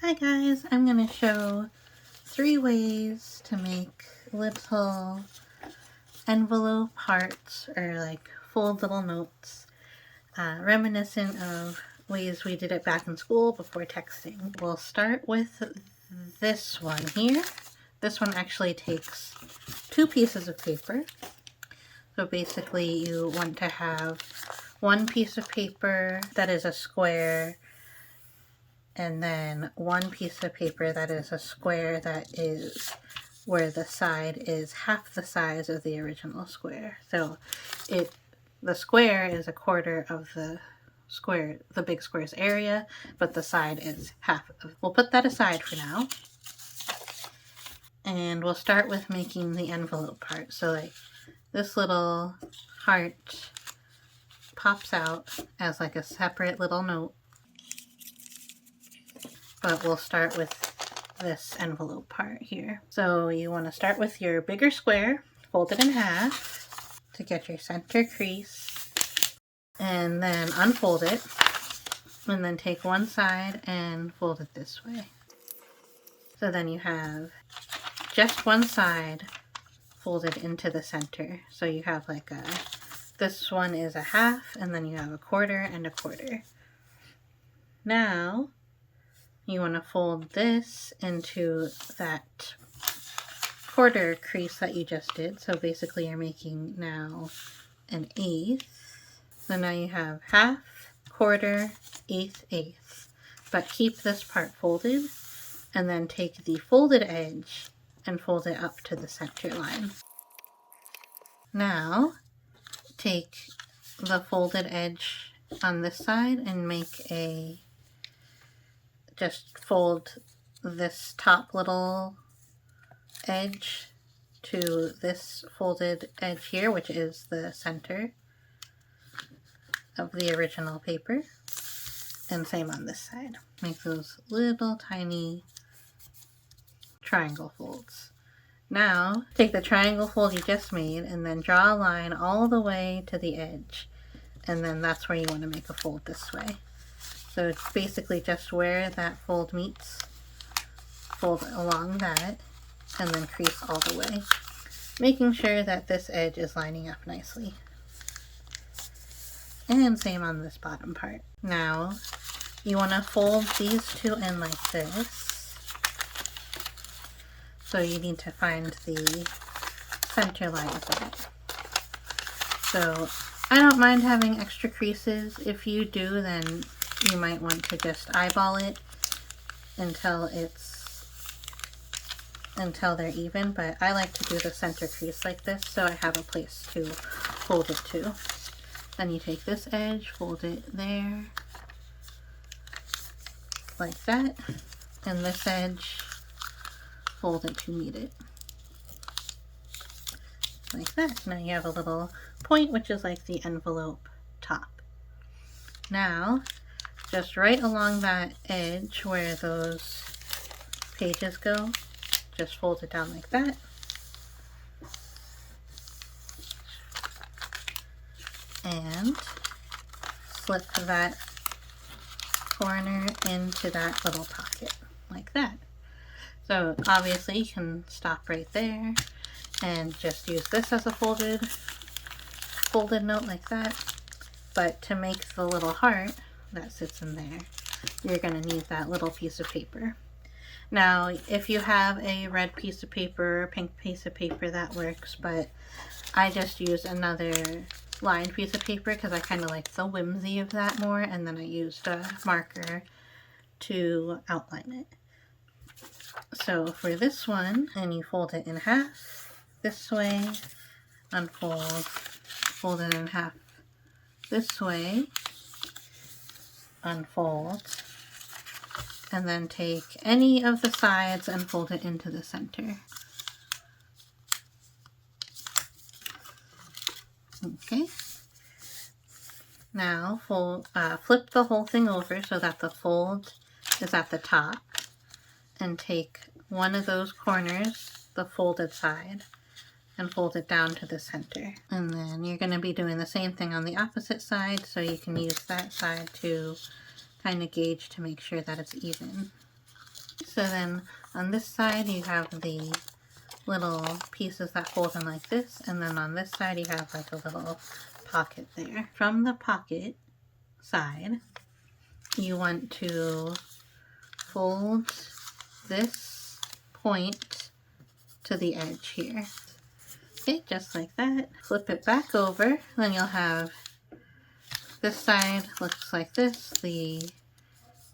Hi guys, I'm going to show 3 ways to make little envelope hearts or like fold little notes, reminiscent of ways we did it back in school before texting. We'll start with this one here. This one actually takes 2 pieces of paper. So basically you want to have one piece of paper that is a square, and then one piece of paper that is a square that is where the side is half the size of the original square. So the square is a quarter of the square, the big square's area, but the side is half of. We'll put that aside for now. And we'll start with making the envelope part. So like this little heart pops out as like a separate little note. But we'll start with this envelope part here. So you want to start with your bigger square, fold it in half to get your center crease, and then unfold it, and then take one side and fold it this way. So then you have just one side folded into the center. So you have like this one is a half, and then you have a quarter and a quarter. Now you want to fold this into that quarter crease that you just did. So basically you're making now an eighth. So now you have half, quarter, eighth, eighth. But keep this part folded, and then take the folded edge and fold it up to the center line. Now take the folded edge on this side and just fold this top little edge to this folded edge here, which is the center of the original paper, and same on this side. Make those little tiny triangle folds. Now take the triangle fold you just made and then draw a line all the way to the edge, and then that's where you want to make a fold this way. So it's basically just where that fold meets, fold along that, and then crease all the way, making sure that this edge is lining up nicely. And same on this bottom part. Now you want to fold these two in like this. So you need to find the center line of that. So I don't mind having extra creases. If you do, then you might want to just eyeball it until they're even, but I like to do the center crease like this so I have a place to fold it to. Then you take this edge, fold it there, like that, and this edge, fold it to meet it, like that. Now you have a little point, which is like the envelope top. Now, just right along that edge where those pages go, just fold it down like that. And slip that corner into that little pocket, like that. So obviously you can stop right there and just use this as a folded note like that. But to make the little heart that sits in there, you're going to need that little piece of paper. Now, if you have a red piece of paper, pink piece of paper, that works, but I just use another lined piece of paper because I kind of like the whimsy of that more, and then I used a marker to outline it. So for this one, and you fold it in half this way, unfold, fold it in half this way, unfold, and then take any of the sides and fold it into the center. Okay. Now flip the whole thing over so that the fold is at the top, and take one of those corners, the folded side, and fold it down to the center. And then you're going to be doing the same thing on the opposite side, so you can use that side to kind of gauge to make sure that it's even. So then on this side you have the little pieces that fold in like this, and then on this side you have like a little pocket there. From the pocket side, you want to fold this point to the edge here. Okay, just like that. Flip it back over, then you'll have this side looks like this, the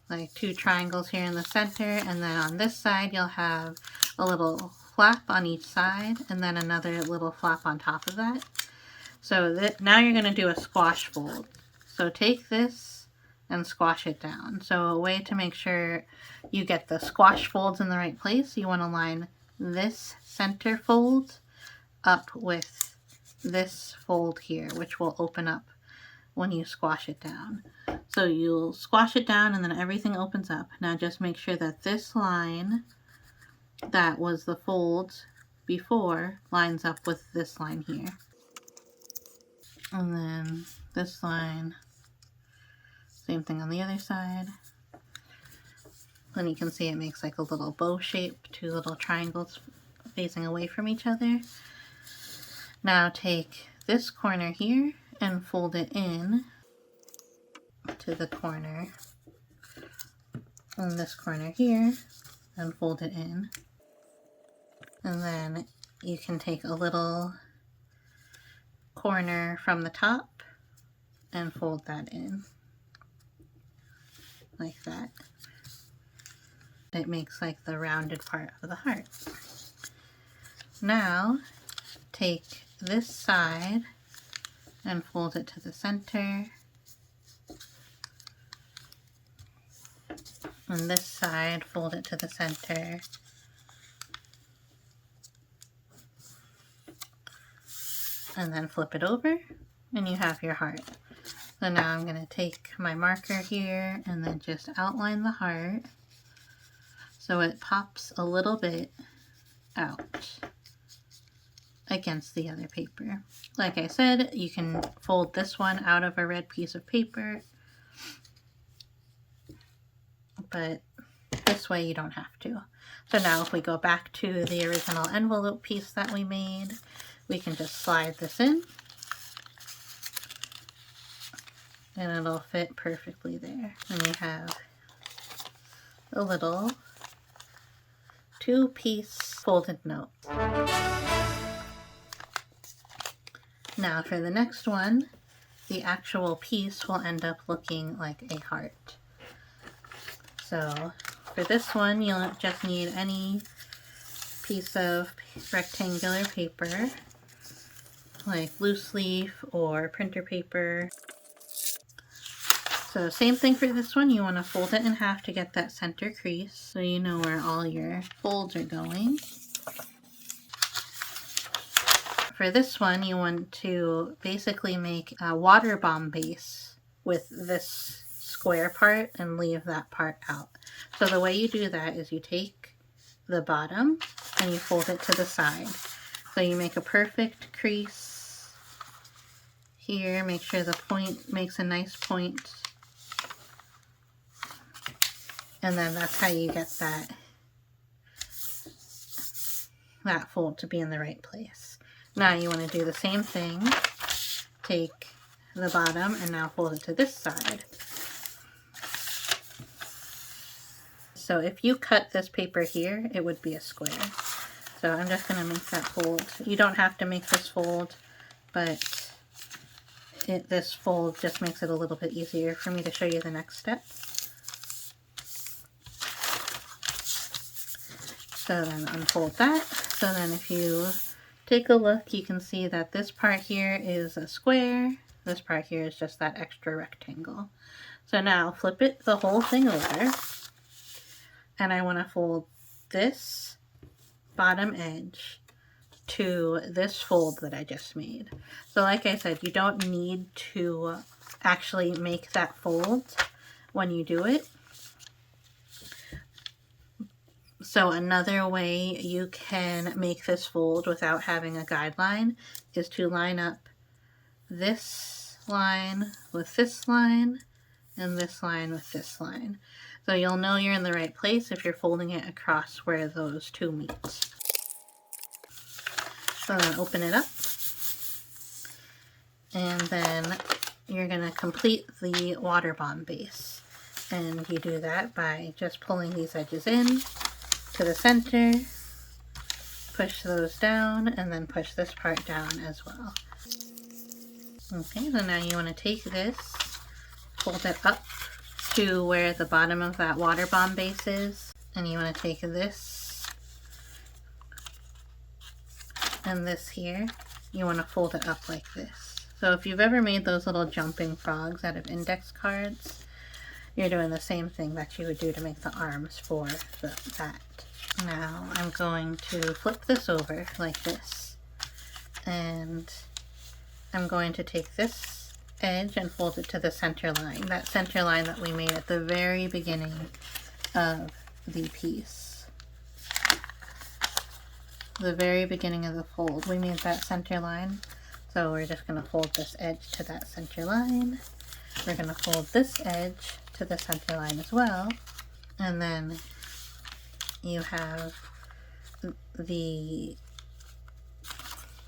like two triangles here in the center, and then on this side you'll have a little flap on each side and then another little flap on top of that. So that now you're going to do a squash fold. So take this and squash it down. So a way to make sure you get the squash folds in the right place, you want to line this center fold up with this fold here, which will open up when you squash it down. So you'll squash it down and then everything opens up. Now just make sure that this line that was the fold before lines up with this line here. And then this line, same thing on the other side. Then you can see it makes like a little bow shape, two little triangles facing away from each other. Now take this corner here and fold it in to the corner, and this corner here, and fold it in. And then you can take a little corner from the top and fold that in like that. It makes like the rounded part of the heart. Now take this side and fold it to the center, and this side fold it to the center, and then flip it over and you have your heart. So now I'm going to take my marker here and then just outline the heart so it pops a little bit out against the other paper. Like I said, you can fold this one out of a red piece of paper, but this way you don't have to. So now if we go back to the original envelope piece that we made, we can just slide this in and it'll fit perfectly there. And we have a little two-piece folded note. Now for the next one, the actual piece will end up looking like a heart. So for this one, you'll just need any piece of rectangular paper, like loose leaf or printer paper. So same thing for this one, you want to fold it in half to get that center crease so you know where all your folds are going. For this one, you want to basically make a water bomb base with this square part and leave that part out. So the way you do that is you take the bottom and you fold it to the side. So you make a perfect crease here, make sure the point makes a nice point. And then that's how you get that fold to be in the right place. Now you want to do the same thing. Take the bottom and now fold it to this side. So if you cut this paper here, it would be a square. So I'm just going to make that fold. You don't have to make this fold, but this fold just makes it a little bit easier for me to show you the next step. So then unfold that. So then if you take a look, you can see that this part here is a square. This part here is just that extra rectangle. So now flip it the whole thing over. And I want to fold this bottom edge to this fold that I just made. So like I said, you don't need to actually make that fold when you do it. So another way you can make this fold without having a guideline is to line up this line with this line and this line with this line. So you'll know you're in the right place if you're folding it across where those two meet. So then open it up, and then you're going to complete the water bomb base. And you do that by just pulling these edges in to the center, push those down, and then push this part down as well. Okay, so now you want to take this, fold it up to where the bottom of that water bomb base is, and you want to take this and this here, you want to fold it up like this. So if you've ever made those little jumping frogs out of index cards, you're doing the same thing that you would do to make the arms for that. Now I'm going to flip this over like this, and I'm going to take this edge and fold it to the center line, that center line that we made at the very beginning of the piece. The very beginning of the fold, we made that center line, so we're just going to fold this edge to that center line. We're going to fold this edge to the center line as well, and then you have the,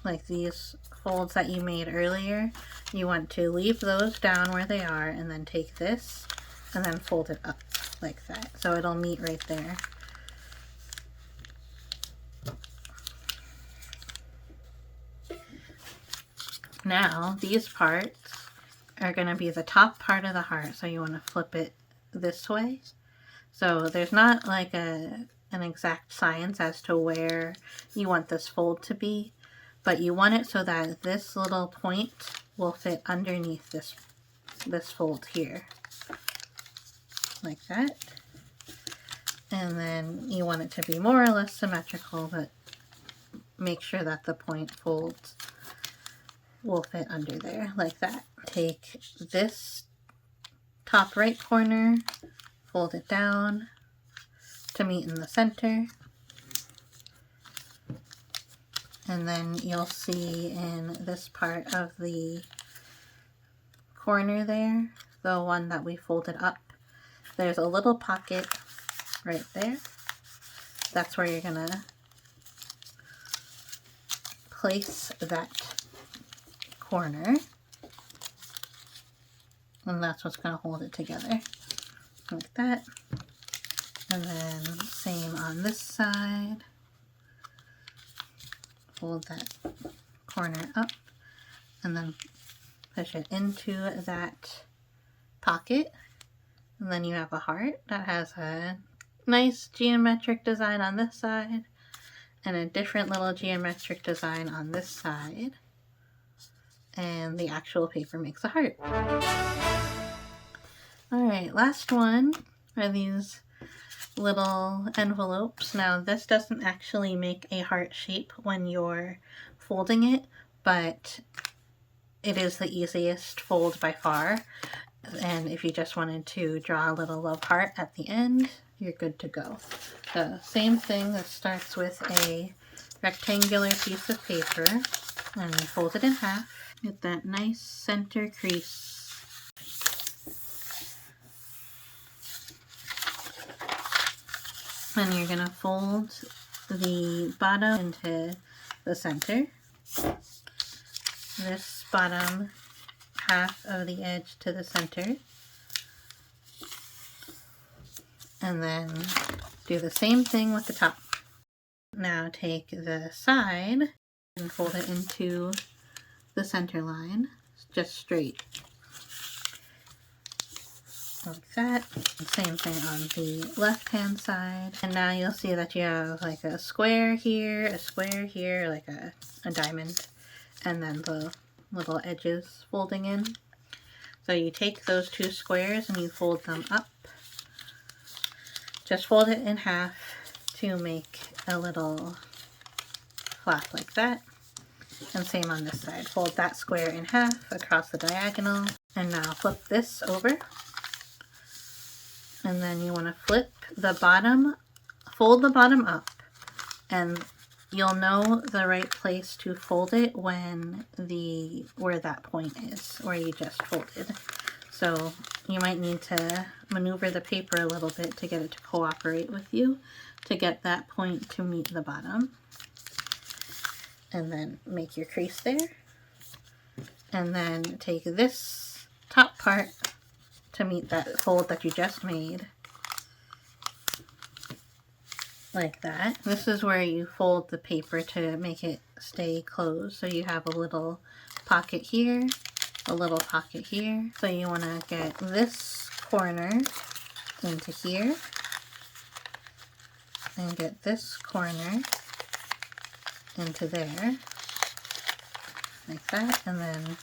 like these folds that you made earlier, you want to leave those down where they are and then take this and then fold it up like that, so it'll meet right there. Now these parts are going to be the top part of the heart, so you want to flip it this way. So there's not like an exact science as to where you want this fold to be, but you want it so that this little point will fit underneath this fold here, like that. And then you want it to be more or less symmetrical, but make sure that the point folds will fit under there, like that. Take this top right corner, fold it down to meet in the center, and then you'll see in this part of the corner there, the one that we folded up, there's a little pocket right there. That's where you're gonna place that corner, and that's what's going to hold it together, like that. And then same on this side, fold that corner up and then push it into that pocket, and then you have a heart that has a nice geometric design on this side and a different little geometric design on this side. And the actual paper makes a heart. Alright, last one are these little envelopes. Now this doesn't actually make a heart shape when you're folding it, but it is the easiest fold by far. And if you just wanted to draw a little love heart at the end, you're good to go. So same thing, that starts with a rectangular piece of paper, and you fold it in half. Get that nice center crease. And you're going to fold the bottom into the center. This bottom half of the edge to the center. And then do the same thing with the top. Now take the side and fold it into the center line, just straight, like that. Same thing on the left hand side, and now you'll see that you have like a square here, like a diamond, and then the little edges folding in. So you take those two squares and you fold them up, just fold it in half to make a little flap like that. And same on this side. Fold that square in half across the diagonal. And now flip this over. And then you want to flip the bottom, fold the bottom up. And you'll know the right place to fold it when where that point is, where you just folded. So you might need to maneuver the paper a little bit to get it to cooperate with you to get that point to meet the bottom. And then make your crease there. And then take this top part to meet that fold that you just made. Like that. This is where you fold the paper to make it stay closed. So you have a little pocket here, a little pocket here. So you want to get this corner into here and get this corner into there, like that, and then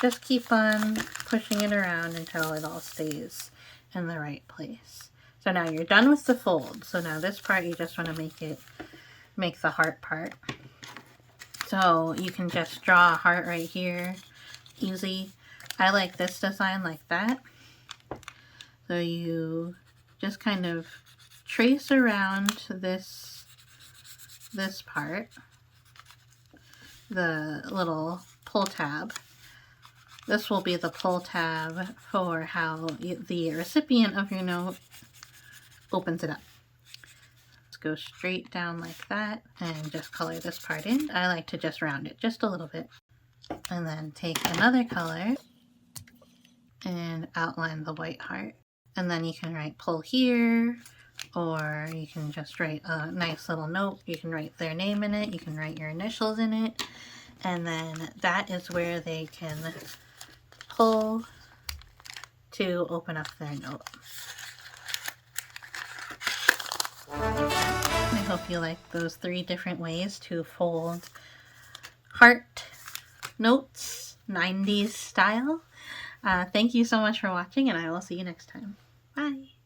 just keep on pushing it around until it all stays in the right place. So now you're done with the fold. So now this part, you just want to make the heart part. So you can just draw a heart right here, easy. I like this design like that. So you just kind of trace around this part, the little pull tab. This will be the pull tab for how the recipient of your note opens it up. Let's go straight down like that and just color this part in. I like to just round it just a little bit. And then take another color and outline the white heart. And then you can write pull here, or you can just write a nice little note. You can write their name in it, you can write your initials in it, and then that is where they can pull to open up their note. I hope you like those 3 different ways to fold heart notes, 90s style. Thank you so much for watching, and I will see you next time. Bye!